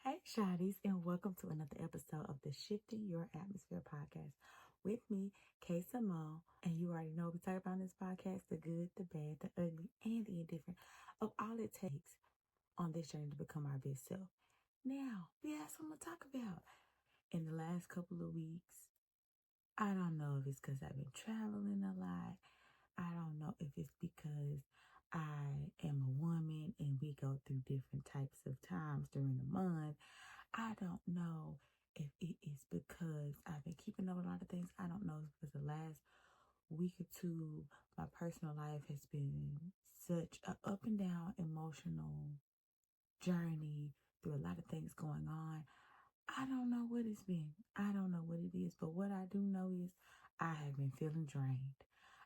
Hey, Shotties, and welcome to another episode of the Shifting Your Atmosphere podcast with me, Kay Simone. And you already know we talk about in this podcast the good, the bad, the ugly, and the indifferent of all it takes on this journey to become our best self. Now, we have something to talk about. In the last couple of weeks, I don't know if it's because I've been traveling a lot. I don't know if it's because I am a woman and we go through different types of times during the month. I don't know if it is because I've been keeping up with a lot of things. I don't know if it's because the last week or two, my personal life has been such an up and down emotional journey through a lot of things going on. I don't know what it's been. I don't know what it is. But what I do know is I have been feeling drained.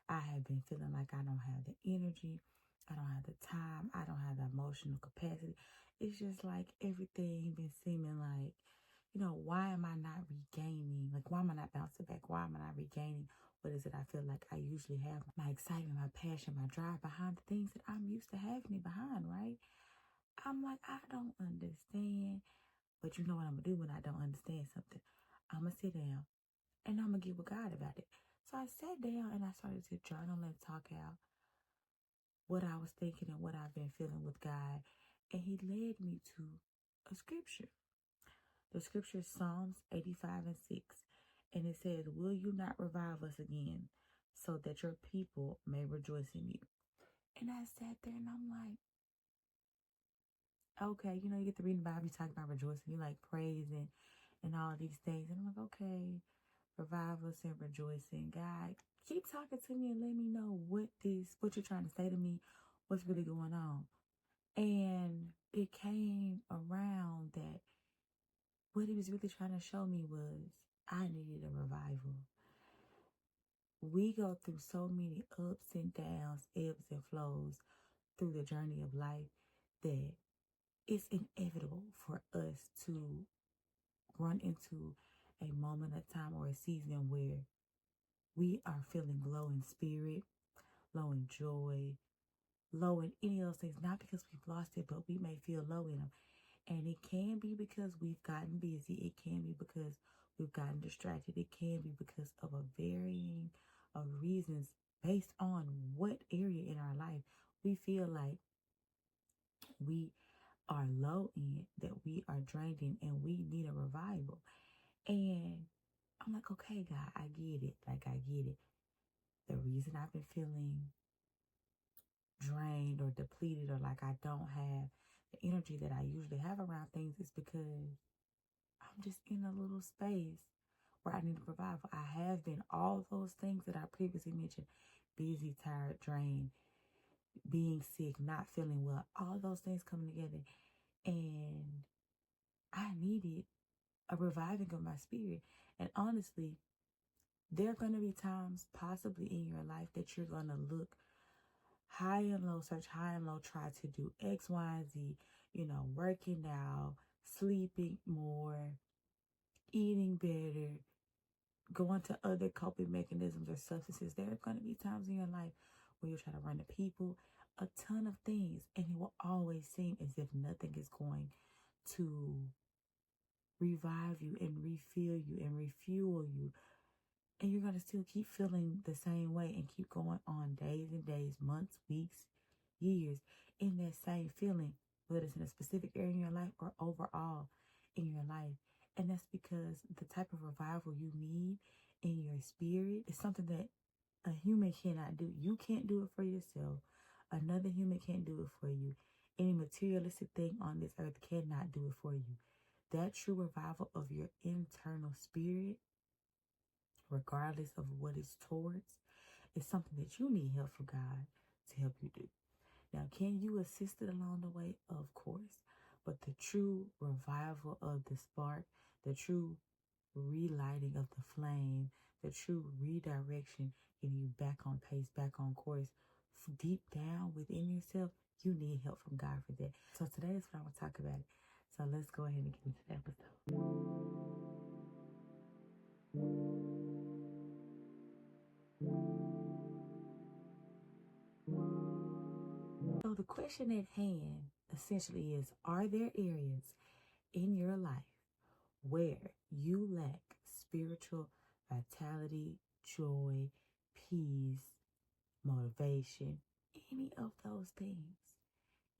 I have been feeling like I don't have the energy. I don't have the time. I don't have the emotional capacity. It's just like everything been seeming like, why am I not regaining? Like, why am I not bouncing back? Why am I not regaining? What is it I feel like I usually have? My excitement, my passion, my drive behind the things that I'm used to having it behind, right? I'm like, I don't understand. But you know what I'm going to do when I don't understand something? I'm going to sit down and I'm going to get with God about it. So I sat down and I started to journal and talk out what I was thinking and what I've been feeling with God. And He led me to a scripture. The scripture is Psalms 85 and 6. And it says, "Will you not revive us again so that your people may rejoice in you?" And I sat there and I'm like, okay, you get to read the Bible, you talk about rejoicing, you like praising and all these things. And I'm like, okay, revive us and rejoicing. God, keep talking to me and let me know what you're trying to say to me, what's really going on. And it came around that what He was really trying to show me was I needed a revival. We go through so many ups and downs, ebbs and flows through the journey of life that it's inevitable for us to run into a moment of time or a season where we are feeling low in spirit, low in joy, low in any of those things, not because we've lost it, but we may feel low in them. And it can be because we've gotten busy. It can be because we've gotten distracted. It can be because of a varying of reasons based on what area in our life we feel like we are low in, that we are drained in, and we need a revival. And I'm like, okay, God, I get it. Like, I get it. The reason I've been feeling drained or depleted or like I don't have the energy that I usually have around things is because I'm just in a little space where I need a revival. I have been all those things that I previously mentioned: busy, tired, drained, being sick, not feeling well, all those things coming together. And I needed a reviving of my spirit. And honestly, there are going to be times possibly in your life that you're going to look high and low, search high and low, try to do X, Y, and Z, working out, sleeping more, eating better, going to other coping mechanisms or substances. There are going to be times in your life where you try to run to people, a ton of things, and it will always seem as if nothing is going to revive you and refill you and refuel you. And you're going to still keep feeling the same way and keep going on days and days, months, weeks, years in that same feeling, whether it's in a specific area in your life or overall in your life. And that's because the type of revival you need in your spirit is something that a human cannot do. You can't do it for yourself. Another human can't do it for you. Any materialistic thing on this earth cannot do it for you. That true revival of your internal spirit, regardless of what it's towards, is something that you need help from God to help you do. Now, can you assist it along the way? Of course. But the true revival of the spark, the true relighting of the flame, the true redirection, getting you back on pace, back on course, deep down within yourself, you need help from God for that. So today is what I want to talk about. So let's go ahead and get into the episode. So the question at hand essentially is, are there areas in your life where you lack spiritual vitality, joy, peace, motivation, any of those things,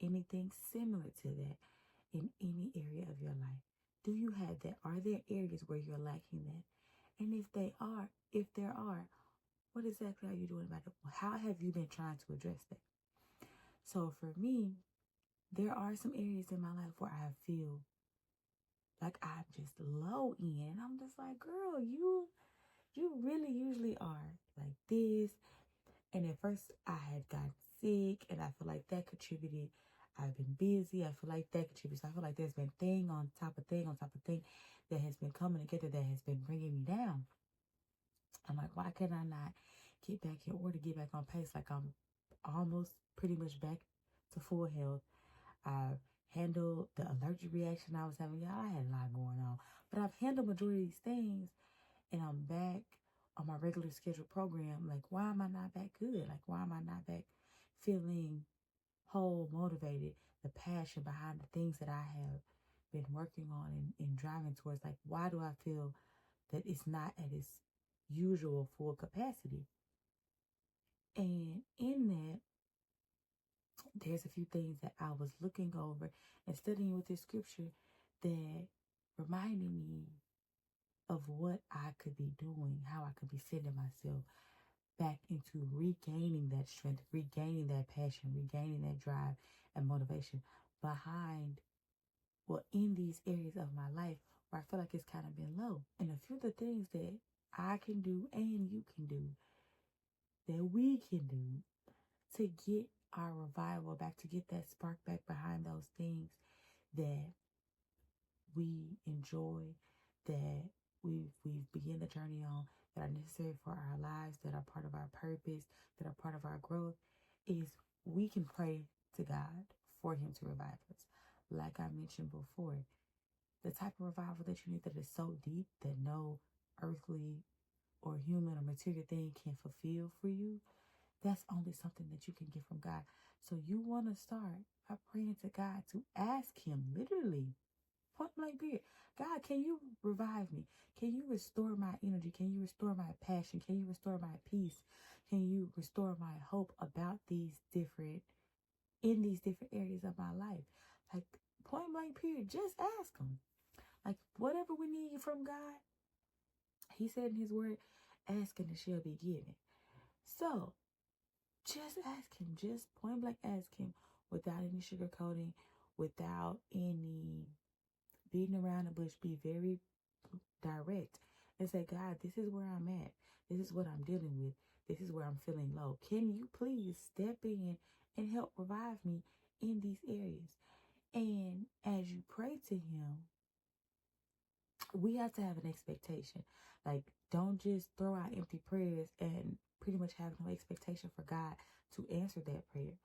anything similar to that in any area of your life? Do you have that? Are there areas where you're lacking that? And if there are, what exactly are you doing about it? How have you been trying to address that? So for me, there are some areas in my life where I feel like I'm just low in. I'm just like, girl, you really usually are like this. And at first I had gotten sick and I feel like that contributed. I've been busy. I feel like that contributes. I feel like there's been thing on top of thing on top of thing that has been coming together that has been bringing me down. I'm like, why can I not get back in order, get back on pace? Like I'm almost pretty much back to full health. I've handled the allergic reaction I was having. Yeah, I had a lot going on. But I've handled majority of these things and I'm back on my regular scheduled program. Like, why am I not back good? Like, why am I not back feeling whole, motivated, the passion behind the things that I have been working on and driving towards? Like, why do I feel that it's not at its usual full capacity? And in that, there's a few things that I was looking over and studying with this scripture that reminded me of what I could be doing, how I could be sending myself back into regaining that strength, regaining that passion, regaining that drive and motivation behind, well, in these areas of my life where I feel like it's kind of been low. And a few of the things that I can do and you can do, that we can do to get our revival back, to get that spark back behind those things that we enjoy, that we've begun the journey on, that are necessary for our lives, that are part of our purpose, that are part of our growth, is we can pray to God for Him to revive us. Like I mentioned before, the type of revival that you need that is so deep that no earthly or human or material thing can fulfill for you, that's only something that you can get from God. So you want to start by praying to God to ask Him, literally, point blank period, God, can you revive me? Can you restore my energy? Can you restore my passion? Can you restore my peace? Can you restore my hope about in these different areas of my life? Like, point blank period, just ask Him. Like, whatever we need from God, He said in His word, ask and it shall be given. So just ask Him, just point blank ask Him without any sugarcoating, without any beating around the bush. Be very direct and say, God, this is where I'm at. This is what I'm dealing with. This is where I'm feeling low. Can you please step in and help revive me in these areas? And as you pray to Him, we have to have an expectation. Like, don't just throw out empty prayers and pretty much have no expectation for God to answer that prayer,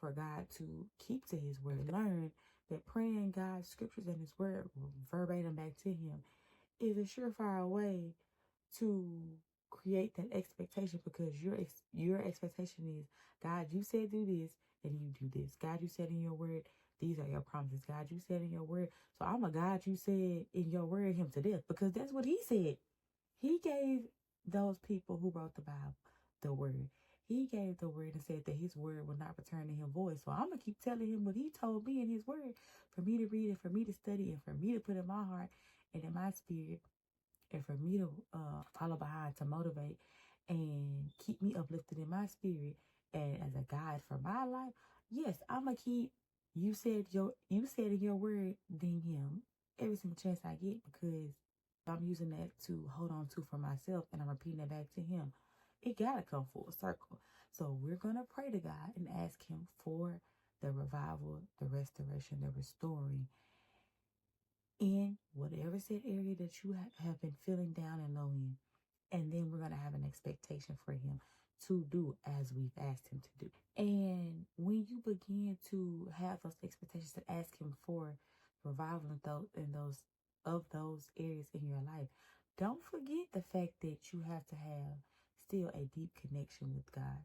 for God to keep to His word. Learn that praying God's scriptures and His word verbatim back to Him is a surefire way to create that expectation, because your expectation is, God, you said do this and you do this. God, you said in your word, these are your promises. God, you said in your word. So I'm a God, you said in your word him to death, because that's what He said. He gave those people who wrote the Bible the word. He gave the word and said that His word will not return to Him void. So I'm going to keep telling Him what He told me in His word for me to read and for me to study and for me to put in my heart and in my spirit, and for me to follow behind, to motivate and keep me uplifted in my spirit and as a guide for my life. Yes, I'm gonna keep you said in your word, then Him every single chance I get, because I'm using that to hold on to for myself and I'm repeating it back to Him. It gotta come full circle. So we're gonna pray to God and ask Him for the revival, the restoration, the restoring in whatever said area that you have been feeling down and low in. And then we're going to have an expectation for Him to do as we've asked Him to do. And when you begin to have those expectations to ask Him for revival in those areas in your life, don't forget the fact that you have to have still a deep connection with God.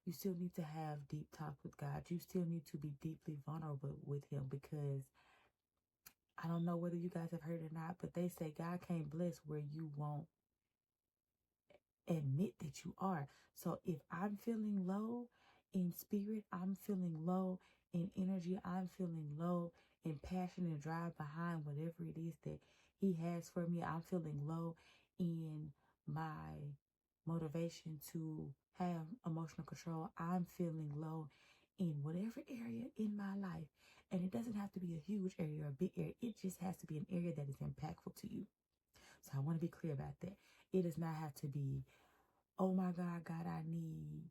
You still need to have deep talk with God. You still need to be deeply vulnerable with Him, because I don't know whether you guys have heard it or not, but they say God can't bless where you won't admit that you are. So if I'm feeling low in spirit, I'm feeling low in energy, I'm feeling low in passion and drive behind whatever it is that He has for me, I'm feeling low in my motivation to have emotional control, I'm feeling low in whatever area in my life. And it doesn't have to be a huge area or a big area. It just has to be an area that is impactful to you. So I want to be clear about that. It does not have to be, oh my God, God, I need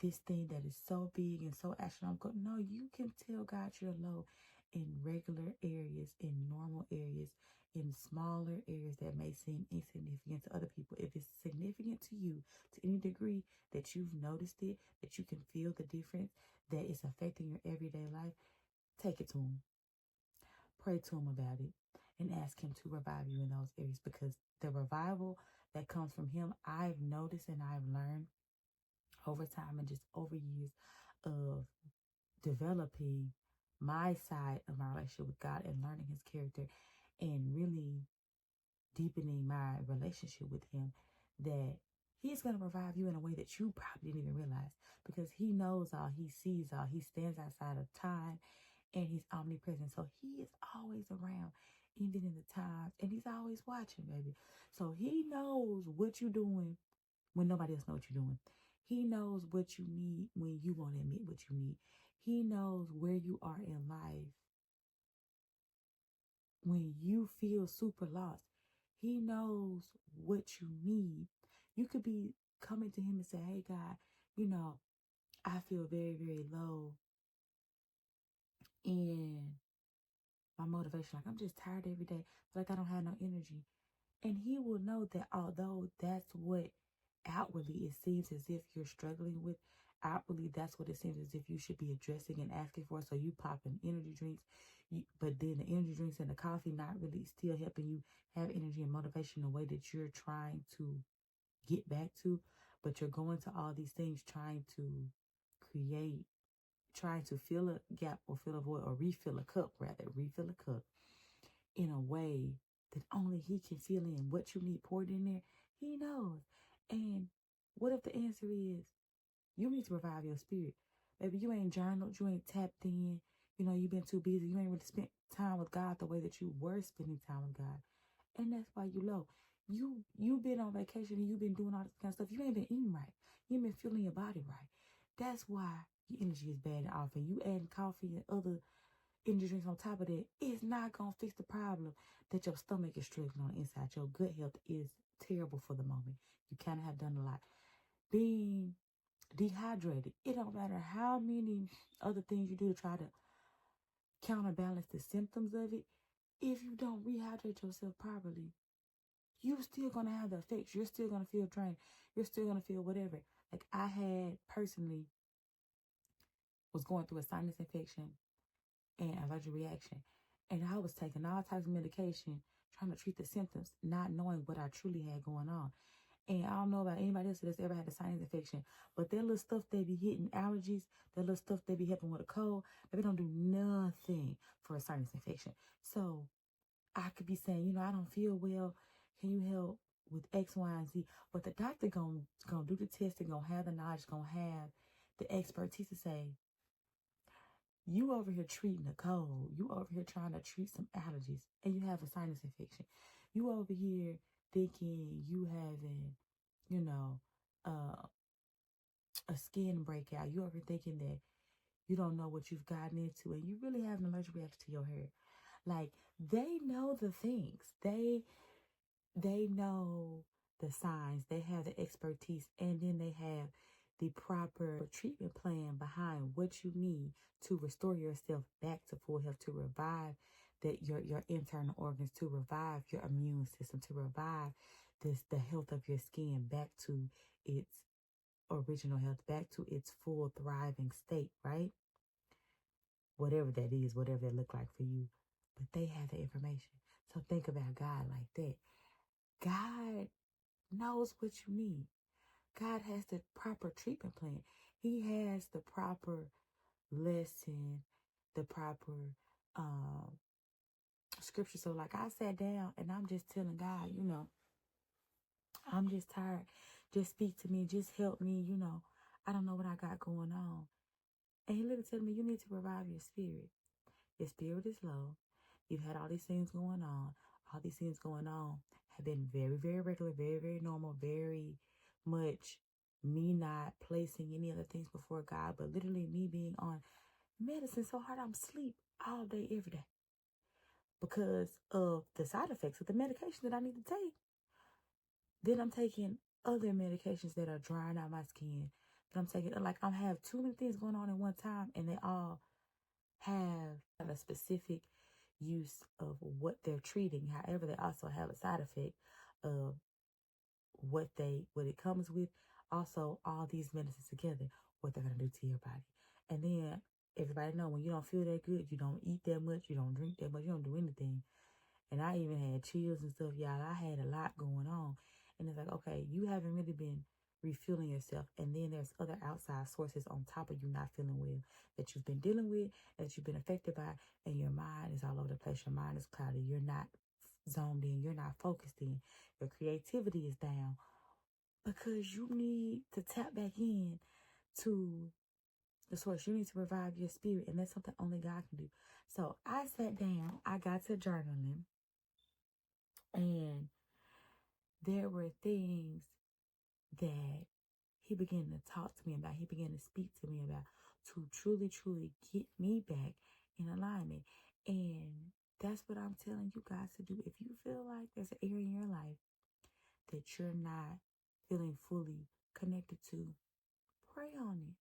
this thing that is so big and so astronomical. No, you can tell God you're low in regular areas, in normal areas, in smaller areas that may seem insignificant to other people. If it's significant to you to any degree that you've noticed it, that you can feel the difference, that it's affecting your everyday life, take it to Him. Pray to Him about it and ask Him to revive you in those areas, because the revival that comes from Him, I've noticed and I've learned over time and just over years of developing my side of my relationship with God and learning His character and really deepening my relationship with Him, that He's going to revive you in a way that you probably didn't even realize, because He knows all, He sees all, He stands outside of time, and He's omnipresent. So He is always around, even in the times, and He's always watching, baby. So He knows what you're doing when nobody else knows what you're doing. He knows what you need when you won't admit what you need. He knows where you are in life when you feel super lost. He knows what you need. You could be coming to Him and say, hey, God, I feel very, very low in my motivation. Like, I'm just tired every day. Like, I don't have no energy. And He will know that although that's what outwardly it seems as if you're struggling with, outwardly that's what it seems as if you should be addressing and asking for. So you pop in energy drinks, but then the energy drinks and the coffee not really still helping you have energy and motivation in a way that you're trying to get back to. But you're going to all these things trying to create, trying to fill a gap or fill a void or refill a cup, in a way that only He can fill in. What you need poured in there, He knows. And what if the answer is you need to revive your spirit? Maybe you ain't journaled, you ain't tapped in, you've been too busy, you ain't really spent time with God the way that you were spending time with God. And that's why you low. You've been on vacation and you've been doing all this kind of stuff. You ain't been eating right. You ain't been feeling your body right. That's why your energy is bad and off. And you adding coffee and other energy drinks on top of that, it's not going to fix the problem that your stomach is struggling on the inside. Your gut health is terrible for the moment. You kind of have done a lot. Being dehydrated, it don't matter how many other things you do to try to counterbalance the symptoms of it. If you don't rehydrate yourself properly, you're still going to have the effects. You're still going to feel drained. You're still going to feel whatever. Like I had personally was going through a sinus infection and allergic reaction. And I was taking all types of medication, trying to treat the symptoms, not knowing what I truly had going on. And I don't know about anybody else that's ever had a sinus infection, but that little stuff they be hitting allergies, that little stuff they be helping with a cold, they don't do nothing for a sinus infection. So I could be saying, I don't feel well. Can you help with X, Y, and Z? But the doctor gonna do the testing, gonna have the knowledge, gonna have the expertise to say, you over here treating a cold. You over here trying to treat some allergies, and you have a sinus infection. You over here thinking you having, a skin breakout. You over here thinking that you don't know what you've gotten into, and you really have an allergic reaction to your hair. Like, they know the things. They know the signs. They have the expertise, and then they have the proper treatment plan behind what you need to restore yourself back to full health, to revive your internal organs, to revive your immune system, to revive the health of your skin back to its original health, back to its full thriving state, right? Whatever that is, whatever that look like for you. But they have the information. So think about God like that. God knows what you need. God has the proper treatment plan. He has the proper lesson, the proper scripture. So like I sat down and I'm just telling God, I'm just tired. Just speak to me. Just help me. I don't know what I got going on. And he literally told me, you need to revive your spirit. Your spirit is low. You've had all these things going on. All these things going on have been very, very regular, very, very normal, very much me not placing any other things before God, but literally me being on medicine so hard I'm asleep all day, every day because of the side effects of the medication that I need to take. Then I'm taking other medications that are drying out my skin. That I'm taking, like I have too many things going on at one time, and they all have a specific use of what they're treating. However, they also have a side effect of what it comes with. Also, all these medicines together, what they're gonna do to your body. And then everybody know when you don't feel that good, you don't eat that much, you don't drink that much, you don't do anything. And I even had chills and stuff, y'all. I had a lot going on. And it's like, okay, you haven't really been refueling yourself. And then there's other outside sources on top of you not feeling well that you've been dealing with, that you've been affected by, and your mind is all over the place. Your mind is cloudy. You're not zoned in. You're not focused in. Your creativity is down because you need to tap back in to the source. You need to revive your spirit. And that's something only God can do. So I sat down. I got to journaling. And there were things that he began to talk to me about. He began to speak to me about to truly, truly get me back in alignment. And that's what I'm telling you guys to do. If you feel like there's an area in your life that you're not feeling fully connected to, pray on it.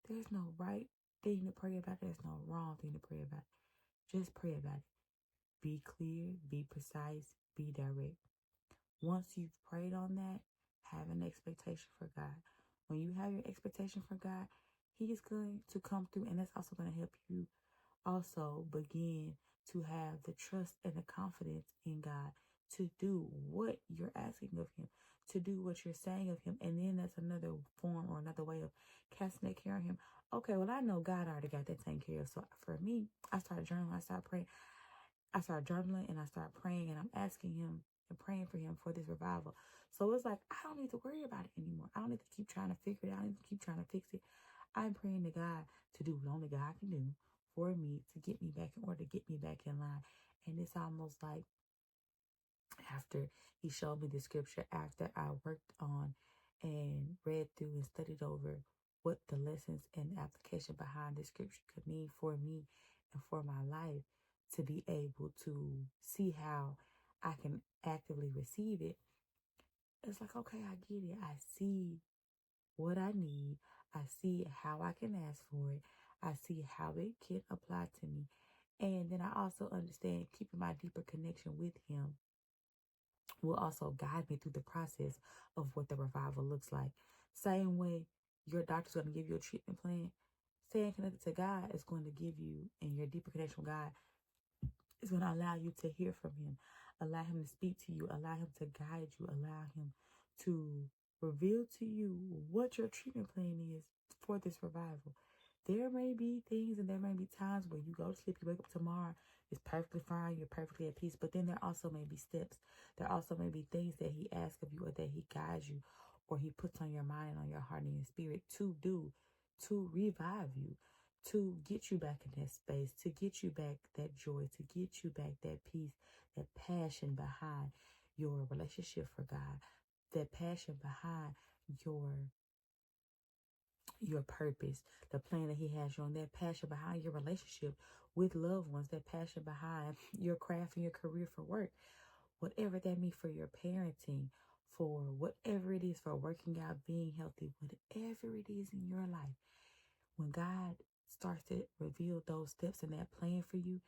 There's no right thing to pray about. There's no wrong thing to pray about. Just pray about it. Be clear, be precise, be direct. Once you've prayed on that, have an expectation for God. When you have your expectation for God, He is going to come through, and that's also going to help you also begin to have the trust and the confidence in God to do what you're asking of Him, to do what you're saying of Him. And then that's another form or another way of casting that care on Him. Okay, well, I know God already got that taken care of. So for me, I started journaling, I started praying. I started journaling and I started praying, and I'm asking Him and praying for Him for this revival. So it's like, I don't need to worry about it anymore. I don't need to keep trying to figure it out. I don't need to keep trying to fix it. I'm praying to God to do what only God can do for me, to get me back in order, to get me back in line. And it's almost like after He showed me the scripture, after I worked on and read through and studied over what the lessons and application behind the scripture could mean for me and for my life, to be able to see how I can actively receive it. It's like, okay, I get it. I see what I need. I see how I can ask for it. I see how it can apply to me. And then I also understand keeping my deeper connection with Him will also guide me through the process of what the revival looks like. Same way your doctor's going to give you a treatment plan, staying connected to God is going to give you, and your deeper connection with God is going to allow you to hear from Him, allow Him to speak to you, allow Him to guide you, allow Him to reveal to you what your treatment plan is for this revival. There may be things and there may be times where you go to sleep, you wake up tomorrow, it's perfectly fine, you're perfectly at peace. But then there also may be steps. There also may be things that He asks of you, or that He guides you, or He puts on your mind and on your heart and your spirit to do, to revive you, to get you back in that space, to get you back that joy, to get you back that peace, that passion behind your relationship for God, that passion behind your purpose, the plan that He has you on, that passion behind your relationship with loved ones, that passion behind your craft and your career for work, whatever that means for your parenting, for whatever it is, for working out, being healthy, whatever it is in your life. When God starts to reveal those steps and that plan for you,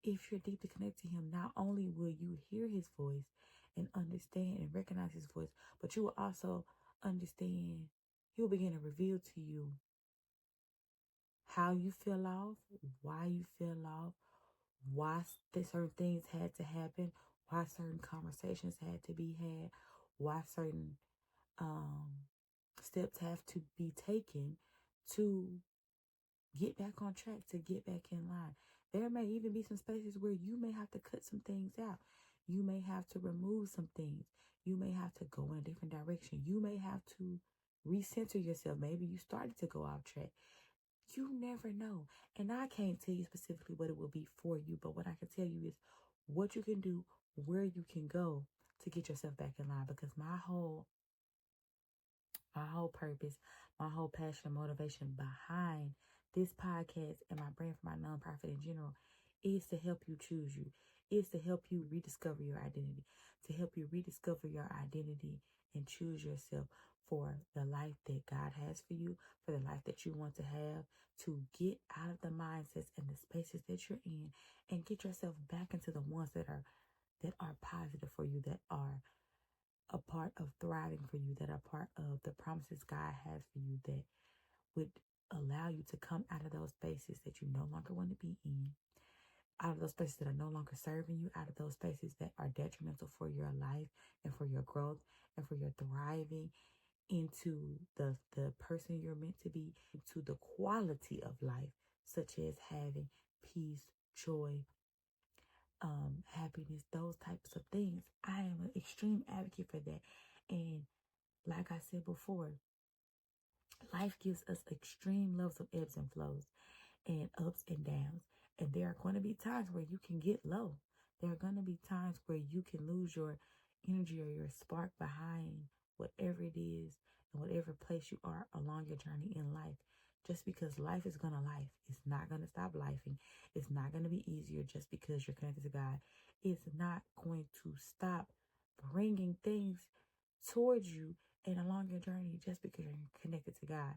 if you're deeply connected to Him, not only will you hear His voice and understand and recognize His voice, but you will also understand. He'll begin to reveal to you how you feel off, why you feel off, why certain things had to happen, why certain conversations had to be had, why certain steps have to be taken to get back on track, to get back in line. There may even be some spaces where you may have to cut some things out. You may have to remove some things. You may have to go in a different direction. You may have to recenter yourself. Maybe you started to go off track. You never know. And I can't tell you specifically what it will be for you, but what I can tell you is what you can do, where you can go to get yourself back in line. Because my whole purpose, my whole passion and motivation behind this podcast and my brand for my nonprofit in general is to help you choose you, is to help you rediscover your identity, to help you rediscover your identity and choose yourself for the life that God has for you, for the life that you want to have, to get out of the mindsets and the spaces that you're in and get yourself back into the ones that are positive for you, that are a part of thriving for you, that are part of the promises God has for you, that would allow you to come out of those spaces that you no longer want to be in, out of those spaces that are no longer serving you, out of those spaces that are detrimental for your life and for your growth and for your thriving into the person you're meant to be, into the quality of life, such as having peace, joy, happiness, those types of things. I am an extreme advocate for that. And like I said before, life gives us extreme levels of ebbs and flows and ups and downs. And there are going to be times where you can get low. There are going to be times where you can lose your energy or your spark behind whatever it is and whatever place you are along your journey in life. Just because life is going to life. It's not going to stop lifing. It's not going to be easier just because you're connected to God. It's not going to stop bringing things towards you and along your journey just because you're connected to God.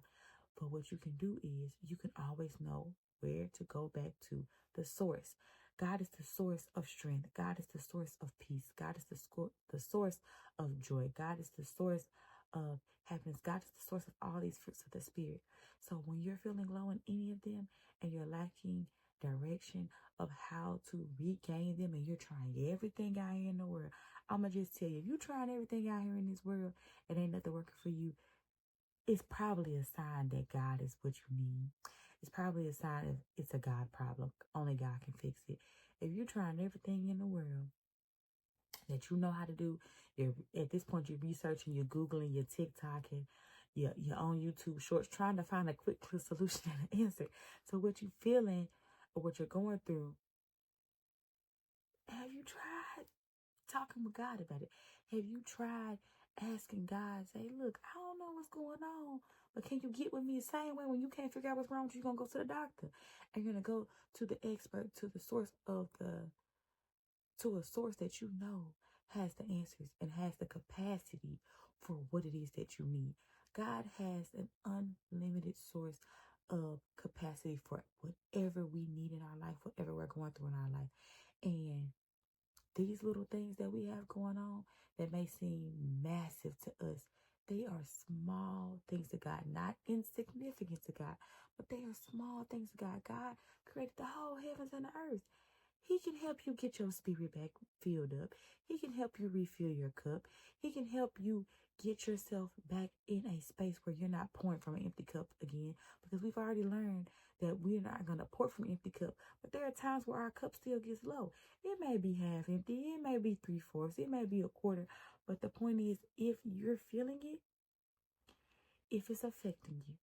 But what you can do is you can always know where to go back to the source. God is the source of strength. God is the source of peace. God is the source of joy. God is the source of happiness. God is the source of all these fruits of the Spirit. So when you're feeling low in any of them and you're lacking direction of how to regain them and you're trying everything out here in the world, I'm going to just tell you, if you're trying everything out here in this world and ain't nothing working for you, it's probably a sign that God is what you need. It's probably a sign that it's a God problem. Only God can fix it. If you're trying everything in the world that you know how to do, at this point you're researching, you're Googling, you're TikToking, you're on YouTube Shorts, trying to find a quick solution and an answer. So what you're feeling or what you're going through, have you tried talking with God about it? Have you tried asking God, say, look, I don't know what's going on, but can you get with me the same way when you can't figure out what's wrong with you, you're going to go to the doctor and you're going to go to the expert, to the source to a source that you know has the answers and has the capacity for what it is that you need. God has an unlimited source of capacity for whatever we need in our life, whatever we're going through in our life. And these little things that we have going on that may seem massive to us, they are small things to God, not insignificant to God, but they are small things to God. God created the whole heavens and the earth. He can help you get your spirit back filled up. He can help you refill your cup. He can help you get yourself back in a space where you're not pouring from an empty cup again, because we've already learned that we're not going to pour from an empty cup. But there are times where our cup still gets low. It may be half empty. It may be 3/4. It may be a quarter. But the point is, if you're feeling it, if it's affecting you,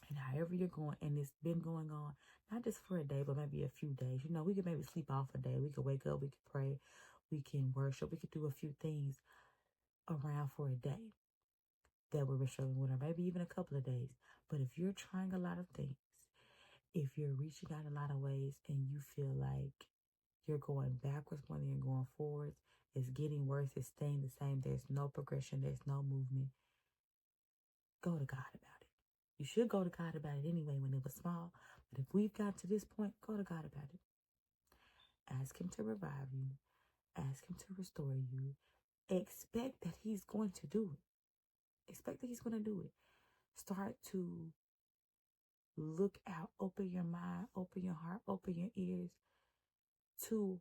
and however you're going, and it's been going on, not just for a day, but maybe a few days. You know, we could maybe sleep off a day. We could wake up, we could pray, we can worship, we could do a few things around for a day that we're struggling with, or maybe even a couple of days. But if you're trying a lot of things, if you're reaching out a lot of ways and you feel like you're going backwards more than you're going forwards, it's getting worse, it's staying the same, there's no progression, there's no movement, go to God about it. You should go to God about it anyway when it was small. But if we've got to this point, go to God about it. Ask Him to revive you. Ask Him to restore you. Expect that He's going to do it. Expect that He's going to do it. Start to look out. Open your mind. Open your heart. Open your ears to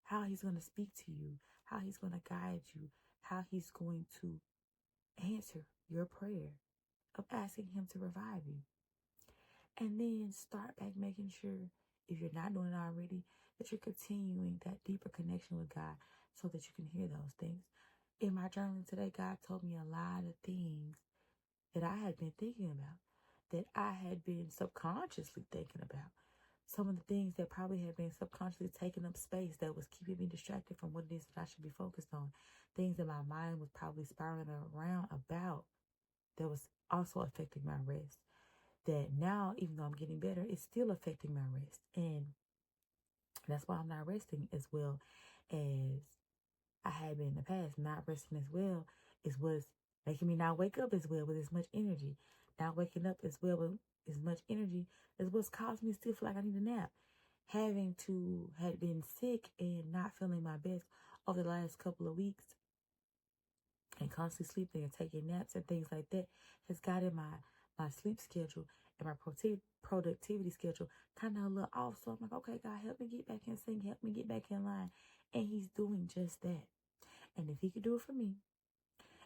how He's going to speak to you. How He's going to guide you. How He's going to answer your prayer of asking Him to revive you. And then start back making sure if you're not doing it already, that you're continuing that deeper connection with God so that you can hear those things. In my journaling today, God told me a lot of things that I had been thinking about, that I had been subconsciously thinking about. Some of the things that probably had been subconsciously taking up space that was keeping me distracted from what it is that I should be focused on. Things that my mind was probably spiraling around about that was also affecting my rest. That now, even though I'm getting better, it's still affecting my rest. And that's why I'm not resting as well as I had been in the past. Not resting as well is what's making me not wake up as well with as much energy. Not waking up as well with as much energy is what's caused me to still feel like I need a nap. Had been sick and not feeling my best over the last couple of weeks, and constantly sleeping and taking naps and things like that has gotten my sleep schedule and my productivity schedule kind of a little off. So I'm like, okay, God, help me get back in sync, help me get back in line. And he's doing just that. And if he could do it for me,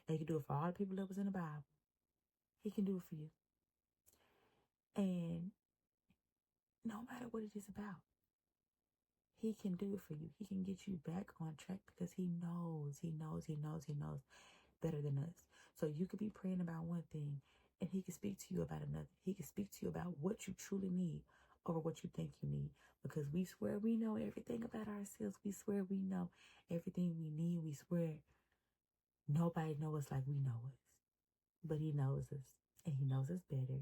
and he could do it for all the people that was in the Bible, he can do it for you. And no matter what it is about, he can do it for you. He can get you back on track because he knows better than us. So you could be praying about one thing and he can speak to you about another. He can speak to you about what you truly need over what you think you need. Because we swear we know everything about ourselves. We swear we know everything we need. We swear nobody knows us like we know us. But he knows us. And he knows us better.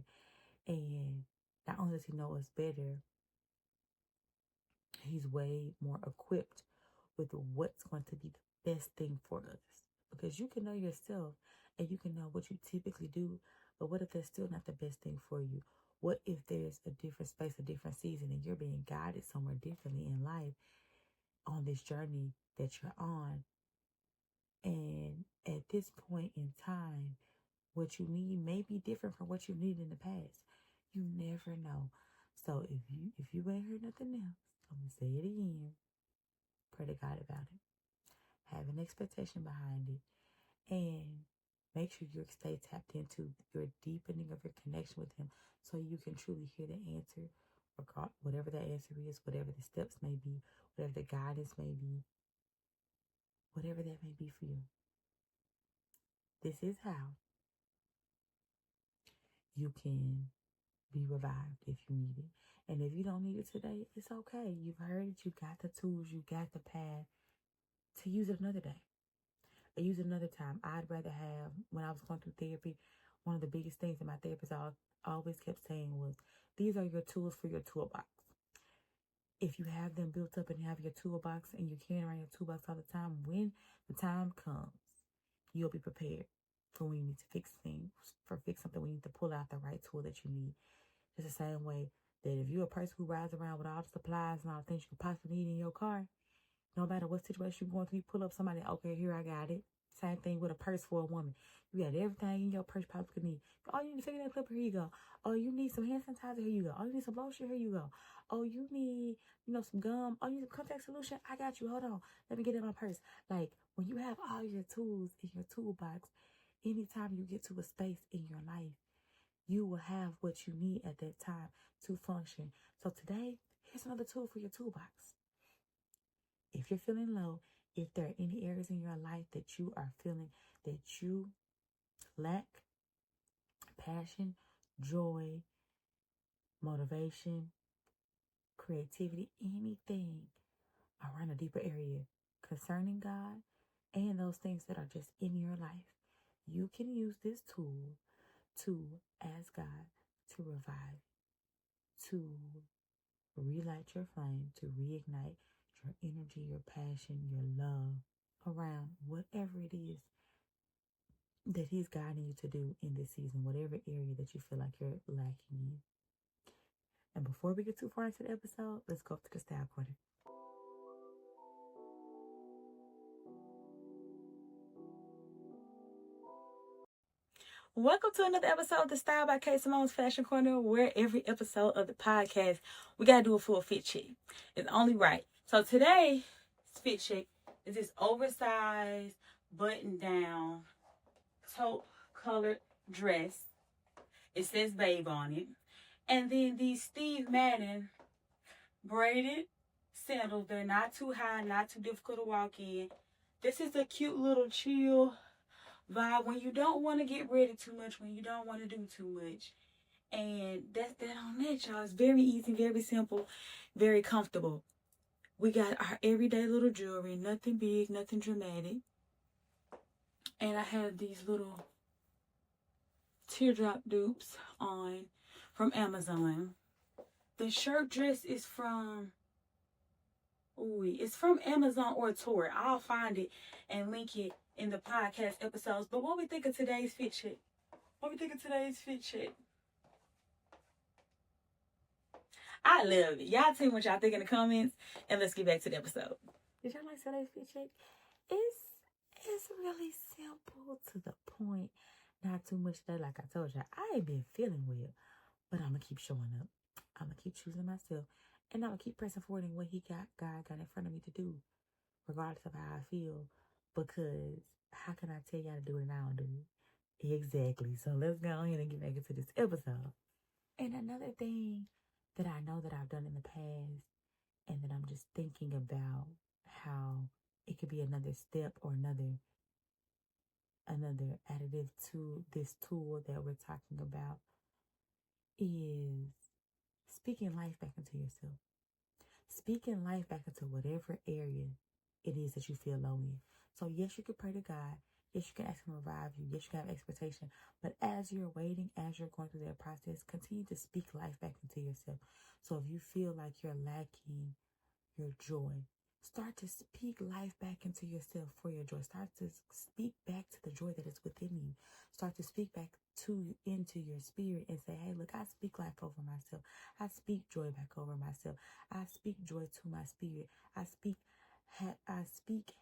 And not only does he know us better, he's way more equipped with what's going to be the best thing for us. Because you can know yourself and you can know what you typically do, but what if that's still not the best thing for you? What if there's a different space, a different season, and you're being guided somewhere differently in life on this journey that you're on? And at this point in time, what you need may be different from what you needed in the past. You never know. So if you ain't heard nothing else, I'm gonna say it again. Pray to God about it. Have an expectation behind it. And make sure you stay tapped into your deepening of your connection with him so you can truly hear the answer, whatever that answer is, whatever the steps may be, whatever the guidance may be, whatever that may be for you. This is how you can be revived if you need it. And if you don't need it today, it's okay. You've heard it. You got the tools. You got the path to use it another day. Or use it another time. I'd rather have, when I was going through therapy, one of the biggest things that my therapist always kept saying was, these are your tools for your toolbox. If you have them built up and have your toolbox and you're carrying around your toolbox all the time, when the time comes, you'll be prepared for when you need to fix something, when you need to pull out the right tool that you need. It's the same way that if you're a person who rides around with all the supplies and all the things you could possibly need in your car, no matter what situation you're going through, you pull up somebody, okay, here I got it. Same thing with a purse for a woman. You got everything in your purse probably could need. Oh, you need a fingernail clipper, here you go. Oh, you need some hand sanitizer, here you go. Oh, you need some lotion, here you go. Oh, you need, some gum. Oh, you need some contact solution, I got you. Hold on. Let me get in my purse. Like, when you have all your tools in your toolbox, anytime you get to a space in your life, you will have what you need at that time to function. So today, here's another tool for your toolbox. If you're feeling low, if there are any areas in your life that you are feeling that you lack passion, joy, motivation, creativity, anything around a deeper area concerning God and those things that are just in your life, you can use this tool to ask God to revive, to relight your flame, to reignite your energy, your passion, your love around whatever it is that he's guiding you to do in this season, whatever area that you feel like you're lacking in. And before we get too far into the episode, let's go up to the style corner. Welcome to another episode of the Style by K. Simone's Fashion Corner, where every episode of the podcast, we got to do a full fit check. It's only right. So today's fit check is this oversized, button-down, taupe colored dress. It says Babe on it. And then these Steve Madden braided sandals. They're not too high, not too difficult to walk in. This is a cute little chill vibe when you don't want to get ready too much, when you don't want to do too much. And that's that on that, y'all. It's very easy, very simple, very comfortable. We got our everyday little jewelry, nothing big, nothing dramatic. And I have these little teardrop dupes on from Amazon. The shirt dress is from it's from Amazon or Tor. I'll find it and link it in the podcast episodes. But what we think of today's fit check? What we think of today's fit check? I love it. Y'all tell me what y'all think in the comments, and let's get back to the episode. Did y'all like today's fit check? It's really simple to the point. Not too much today. Like I told y'all, I ain't been feeling well, but I'm gonna keep showing up. I'm gonna keep choosing myself, and I'm gonna keep pressing forward in what God got in front of me to do, regardless of how I feel. Because how can I tell y'all to do it and I don't do it? Exactly. So let's go ahead and get back into this episode. And another thing that I know that I've done in the past, and that I'm just thinking about how it could be another step or another additive to this tool that we're talking about, is speaking life back into yourself. Speaking life back into whatever area it is that you feel low in. So yes, you can pray to God. Yes, you can ask him to revive you. Yes, you can have expectation. But as you're waiting, as you're going through that process, continue to speak life back into yourself. So if you feel like you're lacking your joy, start to speak life back into yourself for your joy. Start to speak back to the joy that is within you. Start to speak back into your spirit and say, hey, look, I speak life over myself. I speak joy back over myself. I speak joy to my spirit. I speak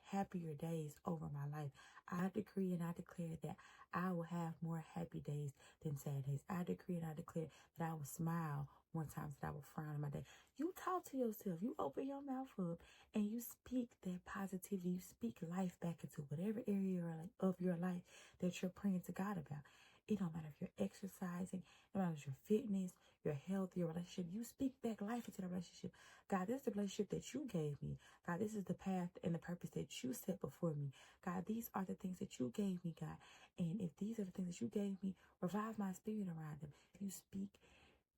happier days over my life. I decree and I declare that I will have more happy days than sad days. I decree and I declare that I will smile more times than I will frown in my day. You talk to yourself. You open your mouth up and you speak that positivity. You speak life back into whatever area of your life that you're praying to God about. It don't matter if you're exercising, it matters your fitness, your health, your relationship. You speak back life into the relationship. God, this is the relationship that you gave me. God, this is the path and the purpose that you set before me. God, these are the things that you gave me, God. And if these are the things that you gave me, revive my spirit around them. You speak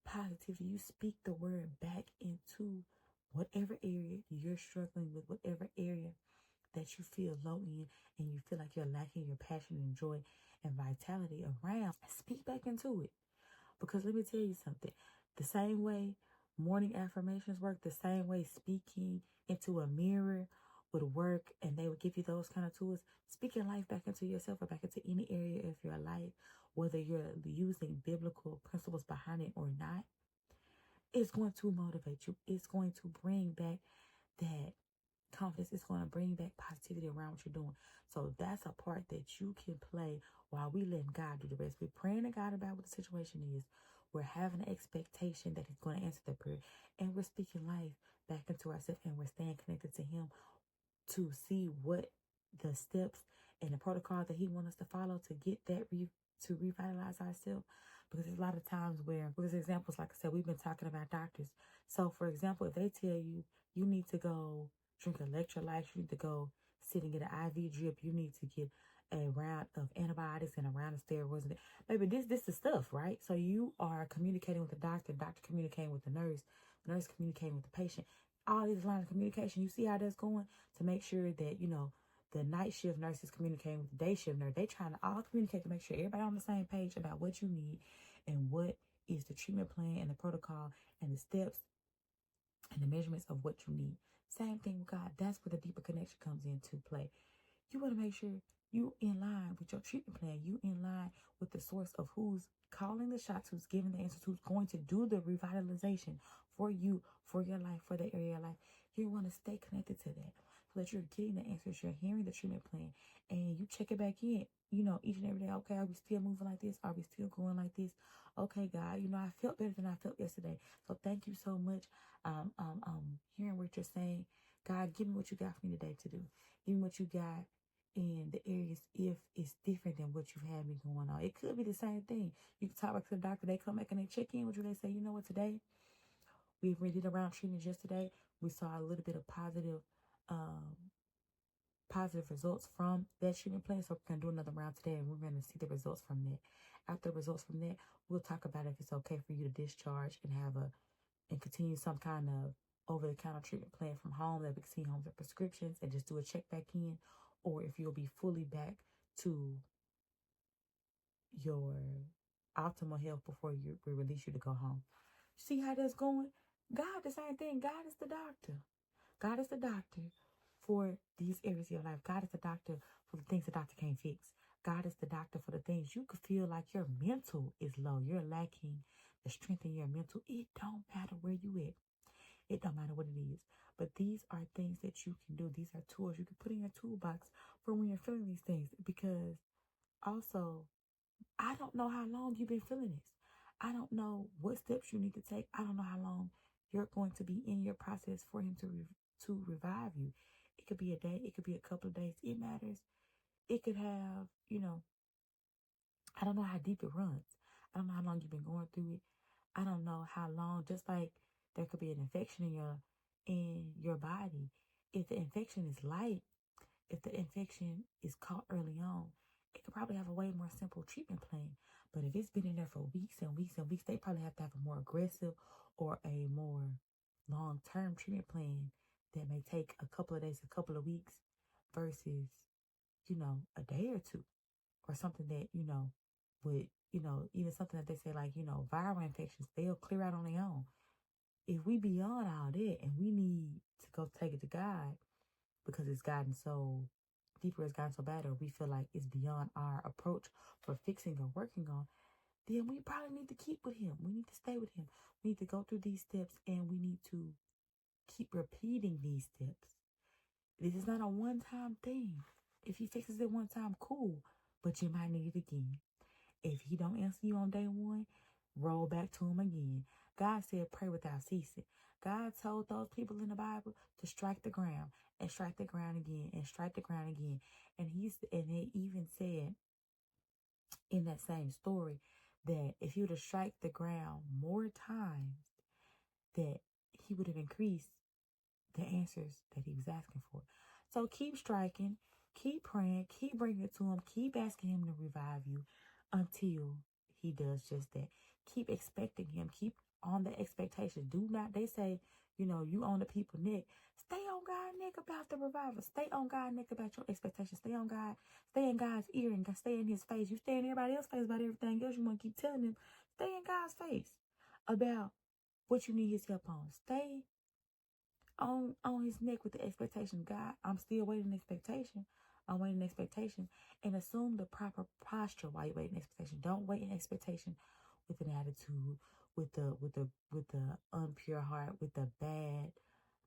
positivity. You speak the word back into whatever area you're struggling with, whatever area that you feel low in and you feel like you're lacking your passion and joy and vitality around. Speak back into it. Because let me tell you something. The same way morning affirmations work, the same way speaking into a mirror would work, and they would give you those kind of tools. Speaking life back into yourself or back into any area of your life, whether you're using biblical principles behind it or not, it's going to motivate you. It's going to bring back that confidence. It's going to bring back positivity around what you're doing. So that's a part that you can play while we let God do the rest. We're praying to God about what the situation is. We're having an expectation that he's going to answer the prayer. And we're speaking life back into ourselves, and we're staying connected to him to see what the steps and the protocol that he wants us to follow to get that to revitalize ourselves. Because there's a lot of times where, because examples, like I said, we've been talking about doctors. So for example, if they tell you, you need to go drink electrolytes, you need to go sit and get an IV drip, you need to get a round of antibiotics and a round of steroids. Maybe this is stuff, right? So you are communicating with the doctor communicating with the nurse communicating with the patient. All these lines of communication, you see how that's going to make sure that, the night shift nurse is communicating with the day shift nurse. They trying to all communicate to make sure everybody on the same page about what you need and what is the treatment plan and the protocol and the steps and the measurements of what you need. Same thing with God. That's where the deeper connection comes into play. You want to make sure you in line with your treatment plan. You in line with the source of who's calling the shots, who's giving the answers, who's going to do the revitalization for you, for your life, for the area of life. You want to stay connected to that so that you're getting the answers, you're hearing the treatment plan, and you check it back in, each and every day. Okay, are we still moving like this? Are we still going like this? Okay, God, I felt better than I felt yesterday. So thank you so much. Hearing what you're saying. God, give me what you got for me today to do. Give me what you got in the areas if it's different than what you've had me going on. It could be the same thing. You can talk back to the doctor. They come back and they check in with you. They say, you know what, today We did a round treatment yesterday. We saw a little bit of um, positive results from that treatment plan. So we're gonna do another round today, and we're gonna see the results from that. After the results from that, we'll talk about if it's okay for you to discharge and continue some kind of over-the-counter treatment plan from home that we can see homes with prescriptions and just do a check back in, or if you'll be fully back to your optimal health before we release you to go home. See how that's going? God, the same thing. God is the doctor. God is the doctor for these areas of your life. God is the doctor for the things the doctor can't fix. God is the doctor for the things you could feel like your mental is low. You're lacking the strength in your mental. It don't matter where you at. It don't matter what it is. But these are things that you can do. These are tools you can put in your toolbox for when you're feeling these things. Because also, I don't know how long you've been feeling this. I don't know what steps you need to take. I don't know how long you're going to be in your process for him to revive you. It could be a day. It could be a couple of days. It matters. It could have, I don't know how deep it runs. I don't know how long you've been going through it. I don't know how long, just like there could be an infection in your body. If the infection is light, if the infection is caught early on, it could probably have a way more simple treatment plan. But if it's been in there for weeks and weeks and weeks, they probably have to have a more aggressive or a more long-term treatment plan that may take a couple of days, a couple of weeks versus, a day or two, or something that, would, even something that they say like, viral infections, they'll clear out on their own. If we beyond all that and we need to go take it to God because it's gotten so deeper, it's gotten so bad, or we feel like it's beyond our approach for fixing or working on, then we probably need to keep with him. We need to stay with him. We need to go through these steps, and we need to keep repeating these steps. This is not a one-time thing. If he fixes it one time, cool, but you might need it again. If he don't answer you on day one, roll back to him again. God said, pray without ceasing. God told those people in the Bible to strike the ground and strike the ground again and strike the ground again. And it even said in that same story that if he would have struck the ground more times, that he would have increased the answers that he was asking for. So keep striking, keep praying, keep bringing it to him, keep asking him to revive you until he does just that. Keep expecting him, keep on the expectation. Do not, they say, you on the people neck. Stay on God's neck about the revival. Stay on God's neck about your expectations. Stay on God, stay in God's ear and stay in his face. You stay in everybody else's face about everything else. You want to keep telling him, stay in God's face about what you need his help on. Stay on his neck with the expectation. God, I'm still waiting expectation. I'm waiting expectation, and assume the proper posture while you're waiting expectation. Don't wait in expectation with an attitude, with the unpure heart, with the bad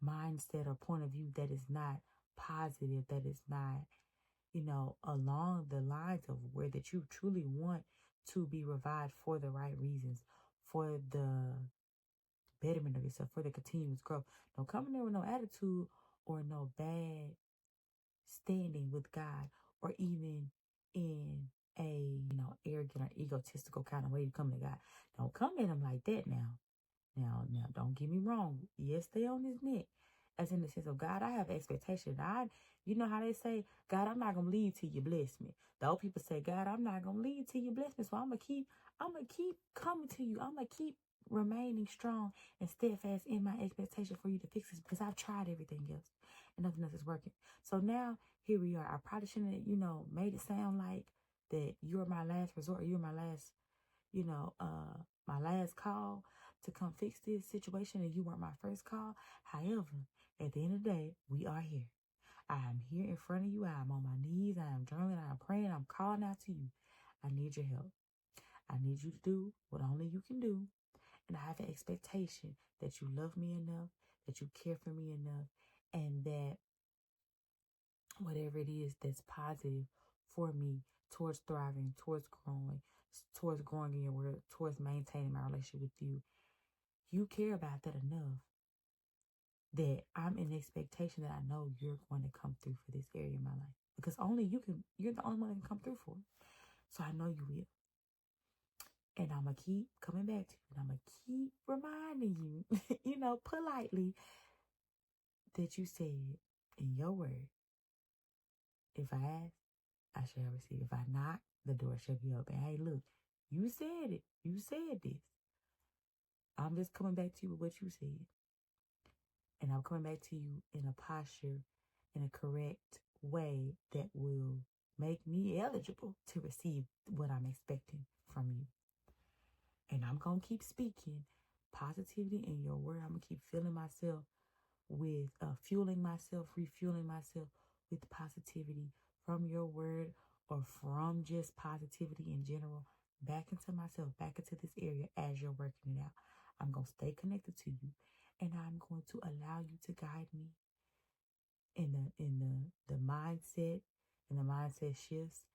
mindset or point of view that is not positive, that is not, along the lines of where that you truly want to be revived for the right reasons, for the betterment of yourself, for the continuous growth. Don't come in there with no attitude or no bad standing with God, or even in a, arrogant or egotistical kind of way you come to God. Don't come at him like that now. Now, don't get me wrong. Yes, stay on his neck. As in the sense of, God, I have expectation. You know how they say, God, I'm not gonna leave till you bless me. The old people say, God, I'm not gonna leave till you bless me. So I'm gonna keep coming to you. I'm gonna keep remaining strong and steadfast in my expectation for you to fix this, because I've tried everything else and nothing else is working. So now here we are. I probably shouldn't have, made it sound like that you're my last resort, or you're my last, my last call to come fix this situation, and you weren't my first call. However, at the end of the day, we are here. I am here in front of you. I am on my knees. I am journaling. I am praying. I'm calling out to you. I need your help. I need you to do what only you can do. And I have an expectation that you love me enough, that you care for me enough, and that whatever it is that's positive for me towards thriving, towards growing in your word, towards maintaining my relationship with you, you care about that enough that I'm in expectation that I know you're going to come through for this area of my life. Because only you're the only one that can come through for it. So I know you will. And I'm going to keep coming back to you. And I'm going to keep reminding you, politely, that you said in your word, if I ask, I shall receive. If I knock, the door shall be open. Hey, look, you said it. You said this. I'm just coming back to you with what you said. And I'm coming back to you in a posture, in a correct way that will make me eligible to receive what I'm expecting from you. And I'm going to keep speaking positivity in your word. I'm going to keep filling myself with fueling myself, refueling myself with positivity from your word or from just positivity in general, back into myself, back into this area as you're working it out. I'm going to stay connected to you, and I'm going to allow you to guide me in the mindset and the mindset shifts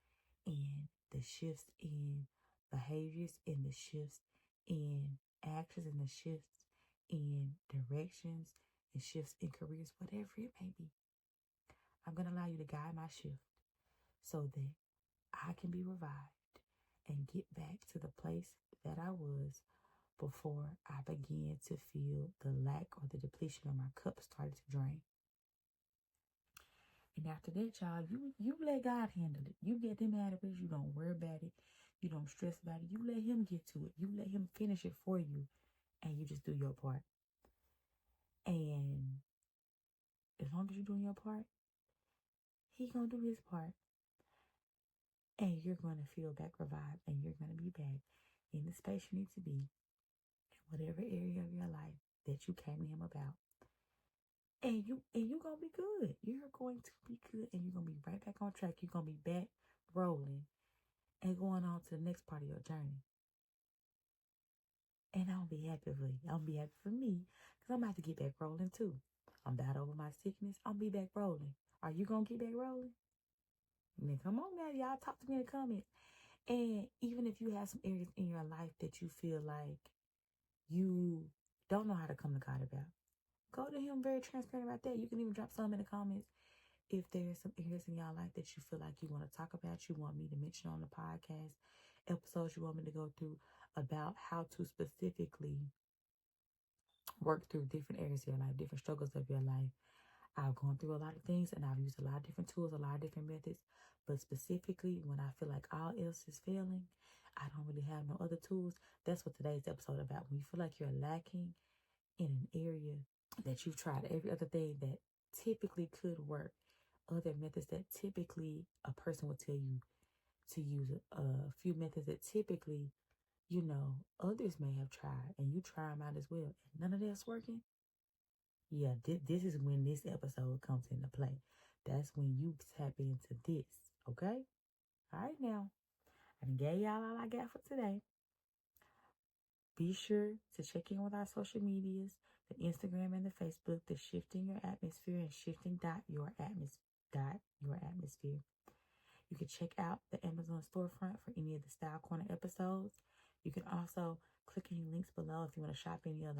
and the shifts in behaviors and the shifts in actions and the shifts in directions and shifts in careers, whatever it may be. I'm going to allow you to guide my shift so that I can be revived and get back to the place that I was before I began to feel the lack or the depletion of my cup started to drain. And after that, y'all, you let God handle it. You get him out of it. You don't worry about it. You don't stress about it. You let him get to it. You let him finish it for you. And you just do your part. And as long as you're doing your part, he gonna do his part. And you're going to feel back revived. And you're going to be back in the space you need to be. In whatever area of your life that you came to him about. And you're going to be good. You're going to be good. And you're going to be right back on track. You're going to be back rolling and going on to the next part of your journey. And I'll be happy for you. I'll be happy for me because I'm about to get back rolling too. I'm about over my sickness. I'll be back rolling. Are you going to get back rolling? Then come on now, y'all. Talk to me in the comments. And even if you have some areas in your life that you feel like you don't know how to come to God about, go to him very transparent about that. You can even drop some in the comments. If there's some areas in your life that you feel like you want to talk about, you want me to mention on the podcast episodes, you want me to go through about how to specifically work through different areas of your life, different struggles of your life. I've gone through a lot of things and I've used a lot of different tools, a lot of different methods. But specifically, when I feel like all else is failing, I don't really have no other tools. That's what today's episode about. When you feel like you're lacking in an area that you've tried every other thing that typically could work, other methods that typically a person would tell you to use, a few methods that typically, others may have tried and you try them out as well. And none of that's working. Yeah, this is when this episode comes into play. That's when you tap into this, okay? All right, now. I done gave y'all all I got for today. Be sure to check in with our social medias, the Instagram and the Facebook, the Shifting Your Atmosphere and Shifting your atmosphere. You can check out the Amazon storefront for any of the Style Corner episodes. You can also click any links below if you want to shop any of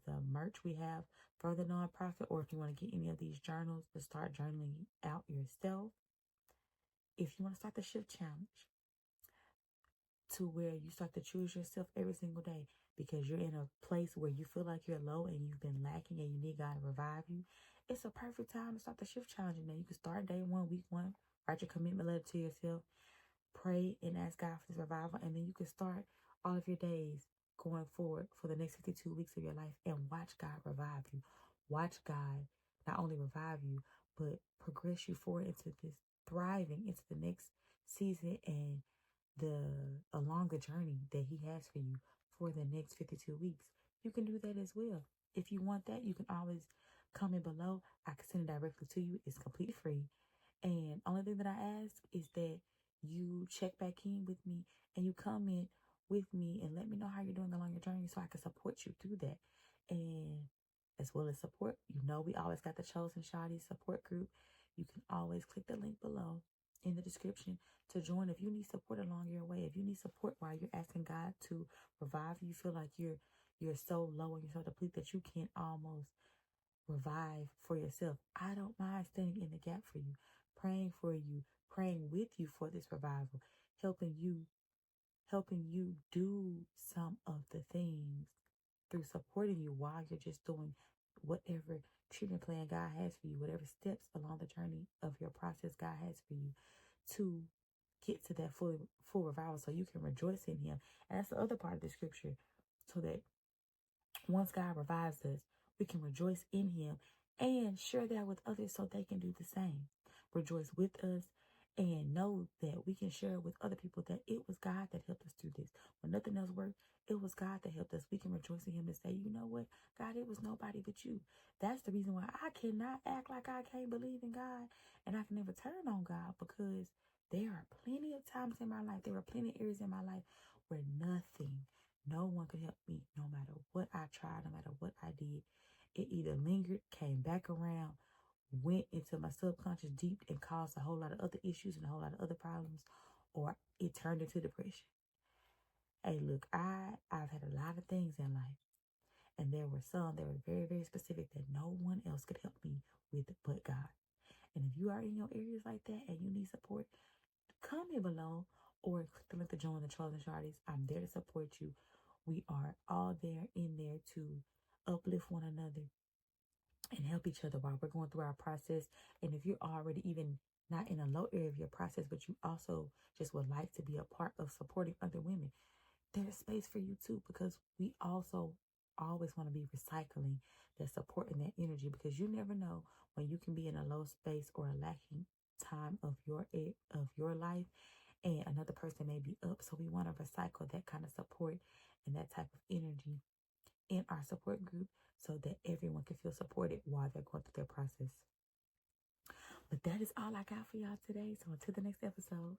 the merch we have for the nonprofit, or if you want to get any of these journals to start journaling out yourself. If you want to start the Shift Challenge, to where you start to choose yourself every single day because you're in a place where you feel like you're low and you've been lacking and you need God to revive you, it's a perfect time to start the Shift Challenge. And then you can start day 1, week 1, write your commitment letter to yourself, pray and ask God for this revival, and then you can start all of your days going forward for the next 52 weeks of your life and watch God revive you. Watch God not only revive you, but progress you forward into this thriving, into the next season and along the journey that he has for you for the next 52 weeks. You can do that as well. If you want that, you can always comment below. I can send it directly to you. It's completely free. And only thing that I ask is that you check back in with me and you comment with me and let me know how you're doing along your journey so I can support you through that. And as well as support, we always got the Chosen Shawty support group. You can always click the link below in the description to join if you need support along your way. If you need support while you're asking God to revive you, feel like you're so low and you're so depleted that you can't almost revive for yourself. I don't mind standing in the gap for you, praying for you, praying with you for this revival, helping you helping you do some of the things through supporting you while you're just doing whatever treatment plan God has for you, whatever steps along the journey of your process God has for you to get to that full revival so you can rejoice in him. And that's the other part of the scripture. So that once God revives us, we can rejoice in him and share that with others so they can do the same. Rejoice with us and know that we can share with other people that it was God that helped us through this. When nothing else worked, it was God that helped us. We can rejoice in him and say, you know what, God, it was nobody but you. That's the reason why I cannot act like I can't believe in God and I can never turn on God, because there are plenty of times in my life, there were plenty of areas in my life where no one could help me, no matter what I tried, no matter what I did. It either lingered, came back around, went into my subconscious deep and caused a whole lot of other issues and a whole lot of other problems, or it turned into depression. Hey, look, I've had a lot of things in life, and there were some that were very, very specific that no one else could help me with but God. And if you are in your areas like that and you need support, comment below or click the link to join the Chosen Shardis. I'm there to support you. We are all there in there to uplift one another and help each other while we're going through our process. And if you're already even not in a low area of your process, but you also just would like to be a part of supporting other women, there's space for you too, because we also always want to be recycling that support and that energy, because you never know when you can be in a low space or a lacking time of your life and another person may be up. So we want to recycle that kind of support and that type of energy in our support group so that everyone can feel supported while they're going through their process. But that is all I got for y'all today. So until the next episode.